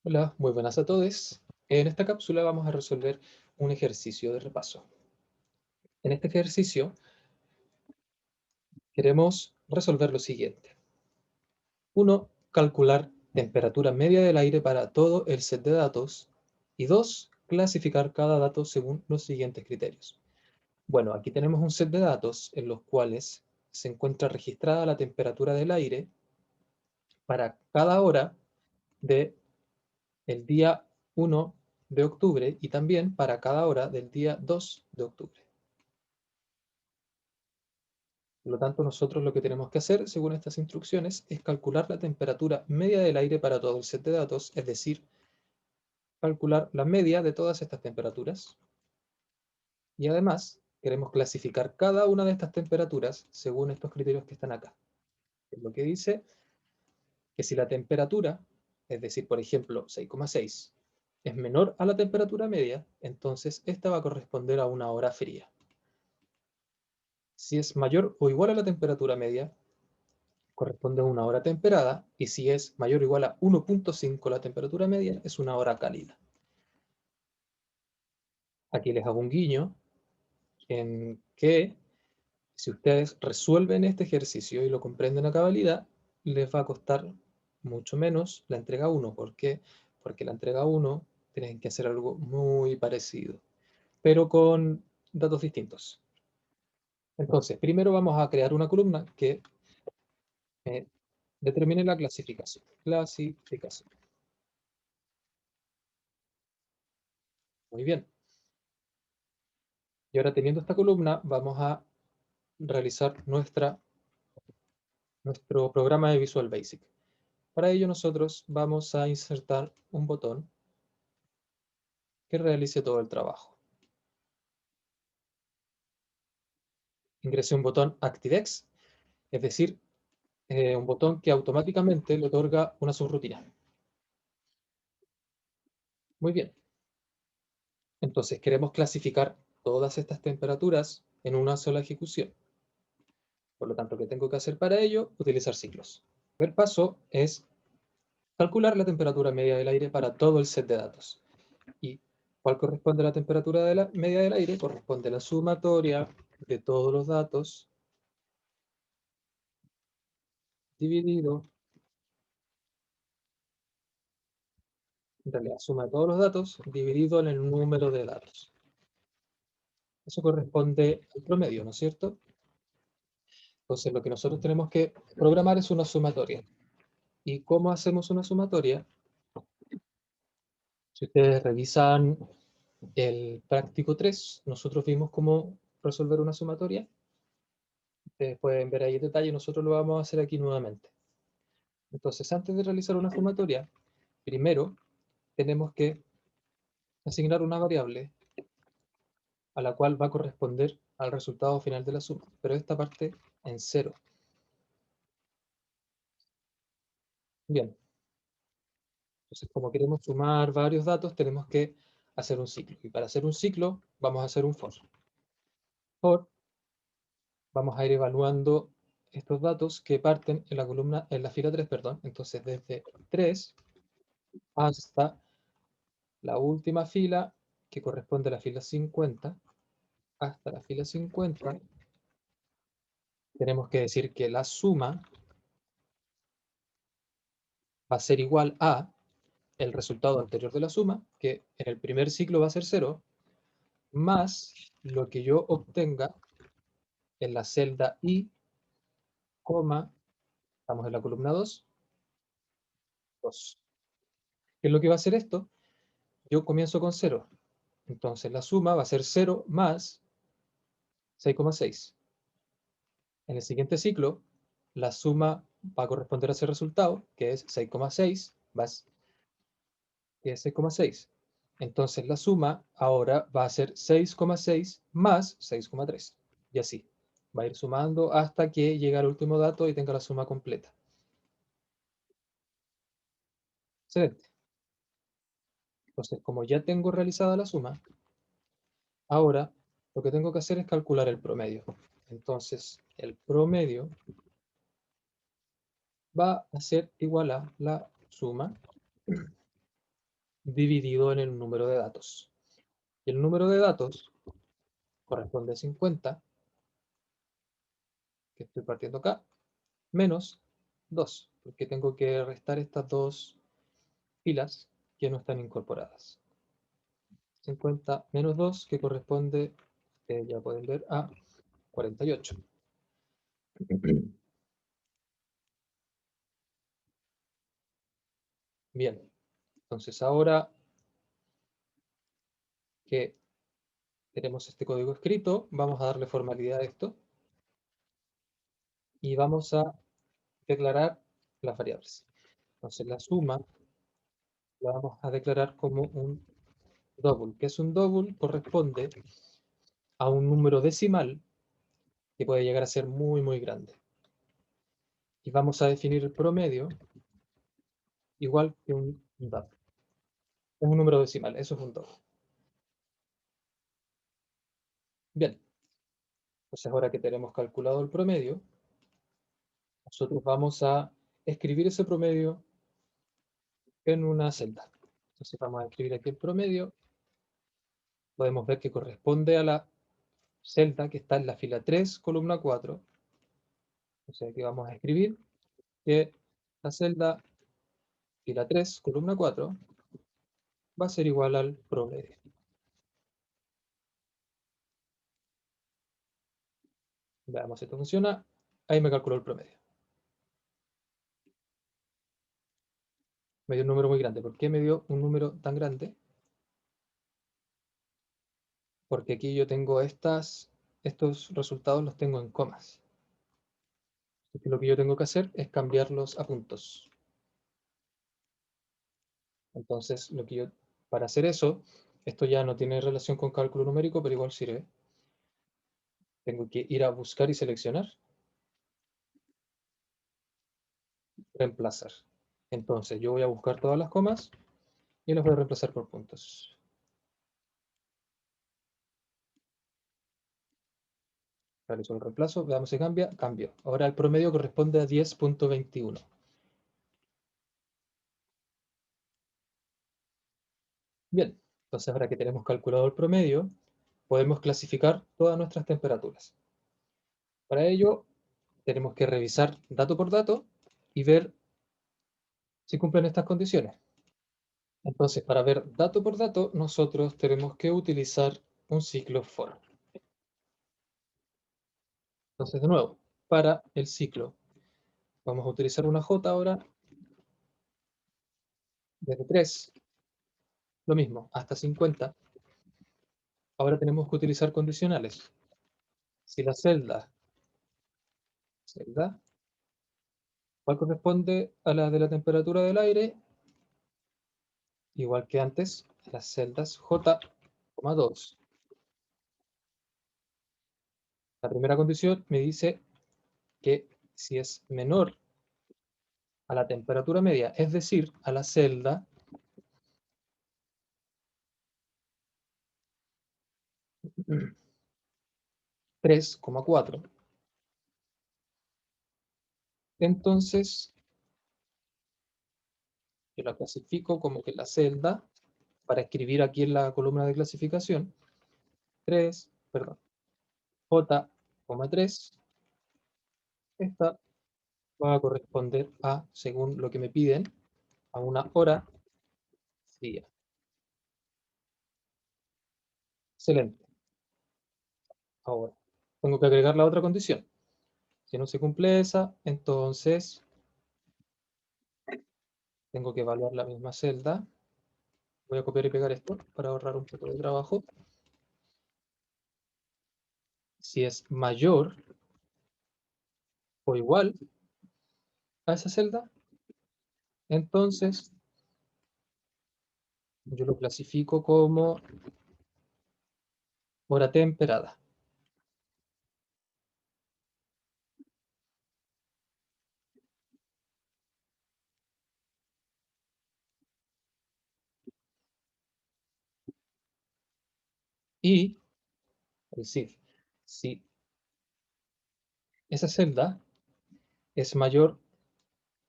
Hola, muy buenas a todos. En esta cápsula vamos a resolver un ejercicio de repaso. En este ejercicio queremos resolver lo siguiente. 1. Calcular temperatura media del aire para todo el set de datos. Y 2. Clasificar cada dato según los siguientes criterios. Bueno, aquí tenemos un set de datos en los cuales se encuentra registrada la temperatura del aire para cada hora de el día 1 de octubre y también para cada hora del día 2 de octubre. Por lo tanto, nosotros lo que tenemos que hacer, según estas instrucciones, es calcular la temperatura media del aire para todo el set de datos, es decir, calcular la media de todas estas temperaturas. Y además, queremos clasificar cada una de estas temperaturas según estos criterios que están acá. Es lo que dice que si la temperatura, es decir, por ejemplo, 6,6, es menor a la temperatura media, entonces esta va a corresponder a una hora fría. Si es mayor o igual a la temperatura media, corresponde a una hora temperada, y si es mayor o igual a 1,5 la temperatura media, es una hora cálida. Aquí les hago un guiño en que si ustedes resuelven este ejercicio y lo comprenden a cabalidad, les va a costar mucho menos la entrega 1. ¿Por qué? Porque la entrega 1 tienen que hacer algo muy parecido, pero con datos distintos. Entonces, primero vamos a crear una columna que determine la clasificación. Clasificación. Muy bien. Y ahora teniendo esta columna, vamos a realizar nuestro programa de Visual Basic. Para ello nosotros vamos a insertar un botón que realice todo el trabajo. Ingresé un botón ActiveX, es decir, un botón que automáticamente le otorga una subrutina. Muy bien. Entonces queremos clasificar todas estas temperaturas en una sola ejecución. Por lo tanto, ¿qué tengo que hacer para ello? Utilizar ciclos. El primer paso es calcular la temperatura media del aire para todo el set de datos. ¿Y cuál corresponde a la temperatura de la media del aire? Corresponde a la sumatoria de todos los datos dividido, en realidad, suma de todos los datos dividido en el número de datos. Eso corresponde al promedio, ¿no es cierto? Entonces, lo que nosotros tenemos que programar es una sumatoria. ¿Y cómo hacemos una sumatoria? Si ustedes revisan el práctico 3, nosotros vimos cómo resolver una sumatoria. Ustedes pueden ver ahí el detalle, nosotros lo vamos a hacer aquí nuevamente. Entonces, antes de realizar una sumatoria, primero tenemos que asignar una variable a la cual va a corresponder al resultado final de la suma, pero esta parte en 0. Bien, entonces como queremos sumar varios datos, tenemos que hacer un ciclo. Y para hacer un ciclo, vamos a hacer un for. For, vamos a ir evaluando estos datos que parten en la columna, en la fila 3, perdón. Entonces desde 3 hasta la última fila, que corresponde a la fila 50, hasta la fila 50, tenemos que decir que la suma va a ser igual a el resultado anterior de la suma, que en el primer ciclo va a ser 0, más lo que yo obtenga en la celda I, coma, estamos en la columna 2, 2. ¿Qué es lo que va a hacer esto? Yo comienzo con 0, entonces la suma va a ser 0 más 6,6. En el siguiente ciclo, la suma va a corresponder a ese resultado, que es 6,6 más que es 6,6. Entonces la suma ahora va a ser 6,6 más 6,3. Y así. Va a ir sumando hasta que llegue al último dato y tenga la suma completa. Excelente. Entonces, como ya tengo realizada la suma, ahora lo que tengo que hacer es calcular el promedio. Entonces, el promedio va a ser igual a la suma dividido en el número de datos. Y el número de datos corresponde a 50, que estoy partiendo acá, menos 2, porque tengo que restar estas dos filas que no están incorporadas. 50 menos 2, que corresponde, ya pueden ver, a 48. Bien, entonces ahora que tenemos este código escrito, vamos a darle formalidad a esto y vamos a declarar las variables. Entonces la suma la vamos a declarar como un double. ¿Qué es un double? Corresponde a un número decimal que puede llegar a ser muy, muy grande. Y vamos a definir el promedio igual que un double. Es un número decimal, eso es un double. Bien, entonces ahora que tenemos calculado el promedio, nosotros vamos a escribir ese promedio en una celda. Entonces vamos a escribir aquí el promedio. Podemos ver que corresponde a la celda que está en la fila 3, columna 4. O sea que vamos a escribir que la celda fila 3, columna 4, va a ser igual al promedio. Veamos si esto funciona. Ahí me calculó el promedio. Me dio un número muy grande. ¿Por qué me dio un número tan grande? Porque aquí yo tengo estos resultados los tengo en comas. Así que lo que yo tengo que hacer es cambiarlos a puntos. Entonces, para hacer eso, esto ya no tiene relación con cálculo numérico, pero igual sirve. Tengo que ir a buscar y seleccionar, reemplazar. Entonces, yo voy a buscar todas las comas y las voy a reemplazar por puntos. Realizo el reemplazo, veamos si cambia, cambio. Ahora el promedio corresponde a 10.21. Bien, entonces ahora que tenemos calculado el promedio, podemos clasificar todas nuestras temperaturas. Para ello, tenemos que revisar dato por dato y ver si cumplen estas condiciones. Entonces, para ver dato por dato, nosotros tenemos que utilizar un ciclo for. Entonces, de nuevo, para el ciclo, vamos a utilizar una J ahora, desde 3, lo mismo, hasta 50. Ahora tenemos que utilizar condicionales. Si la celda, ¿cuál corresponde a la de la temperatura del aire? Igual que antes, las celdas J,2. La primera condición me dice que si es menor a la temperatura media, es decir, a la celda 3,4, entonces yo la clasifico como que la celda, para escribir aquí en la columna de clasificación, J,3, esta va a corresponder a, según lo que me piden, a una hora fría. Excelente. Ahora, tengo que agregar la otra condición. Si no se cumple esa, entonces tengo que evaluar la misma celda. Voy a copiar y pegar esto para ahorrar un poco de trabajo. Si es mayor o igual a esa celda, entonces yo lo clasifico como hora temperada. Y, es decir, si esa celda es mayor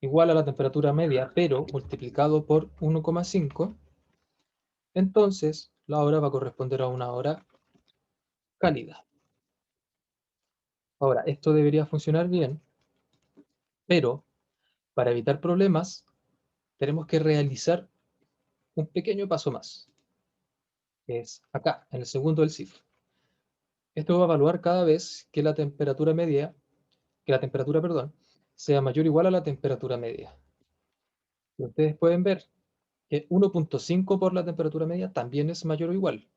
igual a la temperatura media, pero multiplicado por 1,5, entonces la hora va a corresponder a una hora cálida. Ahora, esto debería funcionar bien, pero para evitar problemas tenemos que realizar un pequeño paso más, que es acá, en el segundo del CIF. Esto va a evaluar cada vez que la temperatura media, perdón, sea mayor o igual a la temperatura media. Y ustedes pueden ver que 1.5 por la temperatura media también es mayor o igual.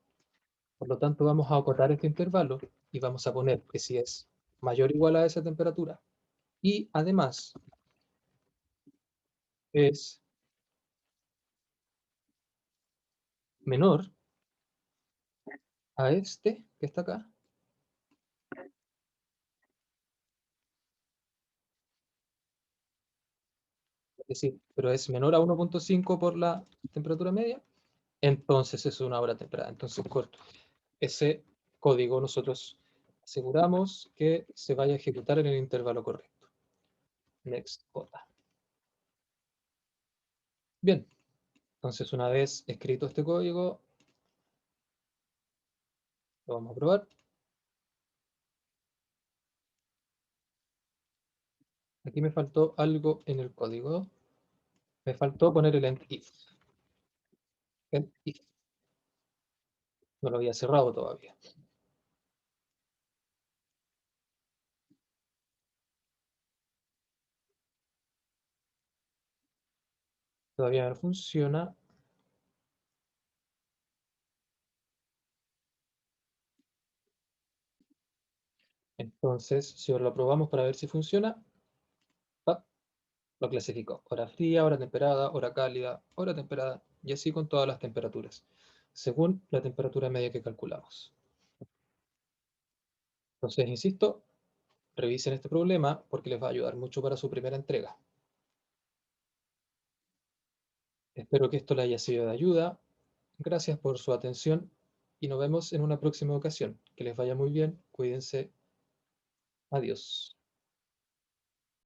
Por lo tanto, vamos a acotar este intervalo y vamos a poner que si es mayor o igual a esa temperatura y además es menor a este que está acá, es decir, pero es menor a 1.5 por la temperatura media, entonces es una hora temprana. Entonces, con ese código nosotros aseguramos que se vaya a ejecutar en el intervalo correcto. Next, J. Bien, entonces una vez escrito este código, lo vamos a probar. Aquí me faltó algo en el código. Me faltó poner el end if. End if. No lo había cerrado todavía. Todavía no funciona. Entonces, si ahora lo probamos para ver si funciona, ¡pap! Lo clasificó. Hora fría, hora temperada, hora cálida, hora temperada, y así con todas las temperaturas, según la temperatura media que calculamos. Entonces, insisto, revisen este problema porque les va a ayudar mucho para su primera entrega. Espero que esto les haya sido de ayuda. Gracias por su atención y nos vemos en una próxima ocasión. Que les vaya muy bien. Cuídense. Adiós.